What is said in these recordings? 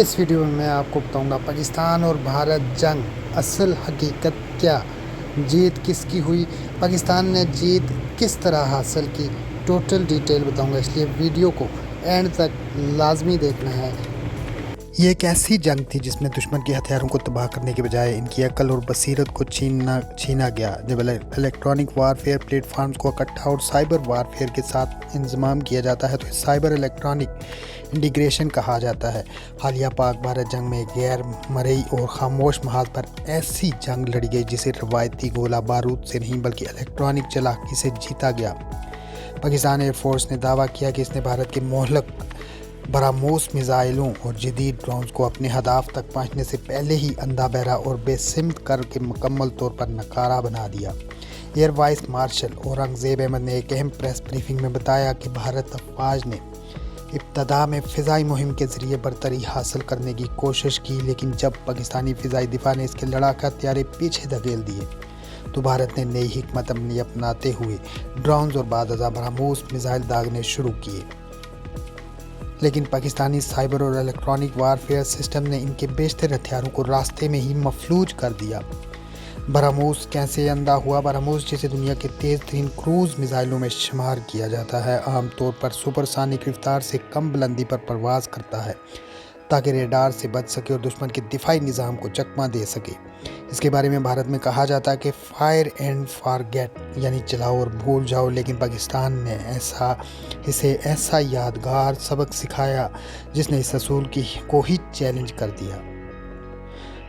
اس video میں آپ کو بتاؤں گا پاکستان اور بھارت جنگ اصل حقیقت کیا، جیت کس کی ہوئی، پاکستان نے جیت کس طرح حاصل کی، ٹوٹل ڈیٹیل بتاؤں گا، اس لیے ویڈیو کو اینڈ تک لازمی دیکھنا ہے۔ یہ ایک ایسی جنگ تھی جس میں دشمن کے ہتھیاروں کو تباہ کرنے کے بجائے ان کی عقل اور بصیرت کو چھینا گیا۔ جب الیکٹرانک وارفیئر پلیٹ فارمز کو اکٹھا اور سائبر وارفیئر کے ساتھ انضمام کیا جاتا ہے تو اس سائبر الیکٹرانک انٹیگریشن کہا جاتا ہے۔ حالیہ پاک بھارت جنگ میں غیر مرئی اور خاموش محاذ پر ایسی جنگ لڑی گئی جسے روایتی گولہ بارود سے نہیں بلکہ الیکٹرانک چالاکی سے جیتا گیا۔ پاکستان ایئر فورس نے دعویٰ کیا کہ اس نے بھارت کے مہلک براموس میزائلوں اور جدید ڈرونز کو اپنے ہدف تک پہنچنے سے پہلے ہی اندھا بہرا اور بے سمت کر کے مکمل طور پر ناکارہ بنا دیا۔ Air vice marshal Aurangzeb Ahmed نے ایک اہم پریس بریفنگ میں بتایا کہ بھارت افواج نے ابتدا میں فضائی مہم کے ذریعے برتری حاصل کرنے کی کوشش کی، لیکن جب پاکستانی فضائی دفاع نے اس کے لڑاکا ہتھیار پیچھے دھکیل دیے تو بھارت نے نئی حکمت عملی اپناتے ہوئے ڈرونز اور بعد ازاں براموس میزائل داغنے شروع کیے۔ لیکن پاکستانی سائبر اور الیکٹرانک وارفیئر سسٹم نے ان کے بیشتر ہتھیاروں کو راستے میں ہی مفلوج کر دیا۔ براموس کیسے اندھا ہوا؟ براموس جسے دنیا کے تیز ترین کروز میزائلوں میں شمار کیا جاتا ہے، عام طور پر سپر سانک رفتار سے کم بلندی پر پرواز کرتا ہے تاکہ ریڈار سے بچ سکے اور دشمن کے دفاعی نظام کو چکمہ دے سکے۔ اس کے بارے میں بھارت میں کہا جاتا ہے کہ فائر اینڈ فارگیٹ، یعنی چلاؤ اور بھول جاؤ، لیکن پاکستان نے اسے ایسا یادگار سبق سکھایا جس نے اس اصول کو ہی چیلنج کر دیا۔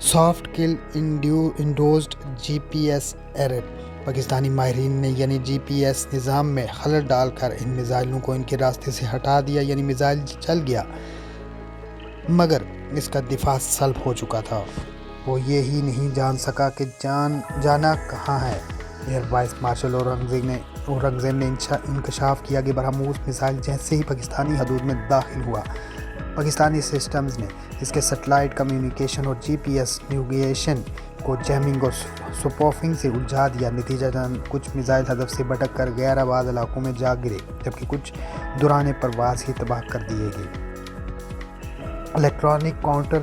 سافٹ کل انڈوزڈ جی پی ایس ایرر، پاکستانی ماہرین نے یعنی جی پی ایس نظام میں خلل ڈال کر ان میزائلوں کو ان کے راستے سے ہٹا دیا، یعنی میزائل چل گیا مگر اس کا دفاع سلب ہو چکا تھا، وہ یہ ہی نہیں جان سکا کہ جانا کہاں ہے۔ ایئر وائس مارشل اورنگزیب نے انکشاف کیا کہ براموس میزائل جیسے ہی پاکستانی حدود میں داخل ہوا، پاکستانی سسٹمز نے اس کے سیٹلائٹ کمیونیکیشن اور جی پی ایس نیویگیشن کو جیمنگ اور سپوفنگ سے الجھا دیا۔ نتیجتاً کچھ میزائل ہدف سے بھٹک کر غیر آباد علاقوں میں جا گرے جبکہ کچھ دوران پرواز ہی تباہ کر دیے گئے۔ الیکٹرانک کاؤنٹر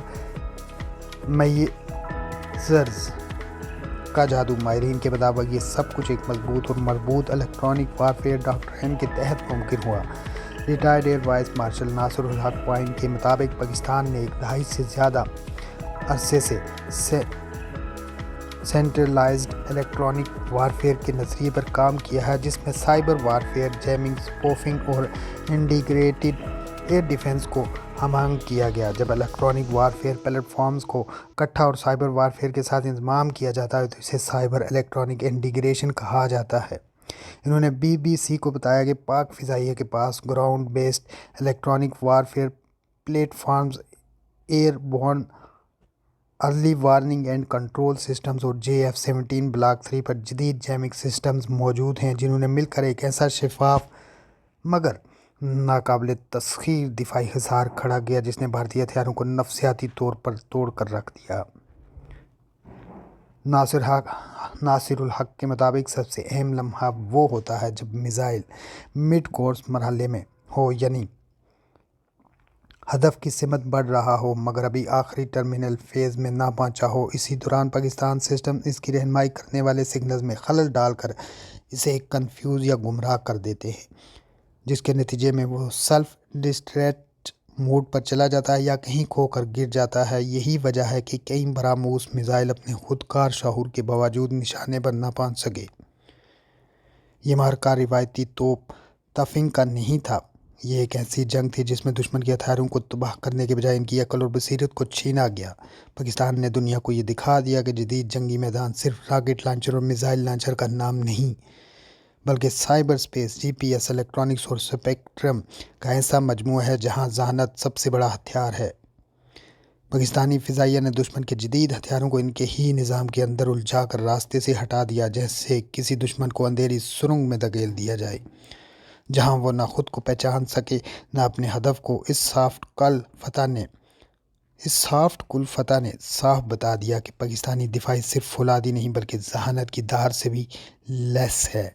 میجرز کا جادو، ماہرین کے مطابق یہ سب کچھ ایک مضبوط اور مربوط الیکٹرانک وارفیئر ڈاکٹرین کے تحت ممکن ہوا۔ ریٹائرڈ ایئر وائس مارشل ناصر الحق پوائنٹ کے مطابق پاکستان نے ایک دہائی سے زیادہ عرصے سے سینٹرلائزڈ الیکٹرانک وارفیئر کے نظریے پر کام کیا ہے، جس میں سائبر وارفیئر، جیمنگ، سپوفنگ اور انٹیگریٹڈ ایئر ڈیفنس کو ہم آہنگ کیا گیا۔ جب الیکٹرانک وارفیئر پلیٹ فارمز کو اکٹھا اور سائبر وارفیئر کے ساتھ انضمام کیا جاتا ہے تو اسے سائبر الیکٹرانک انٹیگریشن کہا جاتا ہے۔ انہوں نے بی بی سی کو بتایا کہ پاک فضائیہ کے پاس ground based electronic warfare platforms, airborne early warning and control systems اور JF-17 بلاک 3 پر جدید جیمنگ سسٹمز موجود ہیں جنہوں نے مل کر ایک ایسا شفاف مگر ناقابل تسخیر دفاعی حصار کھڑا کیا جس نے بھارتی ہتھیاروں کو نفسیاتی طور پر توڑ کر رکھ دیا۔ ناصر الحق کے مطابق سب سے اہم لمحہ وہ ہوتا ہے جب میزائل مڈ کورس مرحلے میں ہو، یعنی ہدف کی سمت بڑھ رہا ہو مگر ابھی آخری ٹرمینل فیز میں نہ پہنچا ہو۔ اسی دوران پاکستان سسٹم اس کی رہنمائی کرنے والے سگنلز میں خلل ڈال کر اسے کنفیوز یا گمراہ کر دیتے ہیں، جس کے نتیجے میں وہ سیلف ڈسٹریکٹ موڈ پر چلا جاتا ہے یا کہیں کھو کر گر جاتا ہے۔ یہی وجہ ہے کہ کئی براموس میزائل اپنے خودکار شعور کے باوجود نشانے پر نہ پہنچ سکے۔ یہ معرکہ روایتی توپ تفنگ کا نہیں تھا، یہ ایک ایسی جنگ تھی جس میں دشمن کے ہتھیاروں کو تباہ کرنے کے بجائے ان کی عقل اور بصیرت کو چھینا گیا۔ پاکستان نے دنیا کو یہ دکھا دیا کہ جدید جنگی میدان صرف راکٹ لانچر اور میزائل لانچر کا نام نہیں بلکہ سائبر سپیس، جی پی ایس، الیکٹرانکس اور اسپیکٹرم کا ایسا مجموعہ ہے جہاں ذہانت سب سے بڑا ہتھیار ہے۔ پاکستانی فضائیہ نے دشمن کے جدید ہتھیاروں کو ان کے ہی نظام کے اندر الجھا کر راستے سے ہٹا دیا، جیسے کسی دشمن کو اندھیری سرنگ میں دھکیل دیا جائے جہاں وہ نہ خود کو پہچان سکے نہ اپنے ہدف کو۔ اس سافٹ کل فتح نے صاف بتا دیا کہ پاکستانی دفاع صرف فولادی نہیں بلکہ ذہانت کی دھار سے بھی لیس ہے۔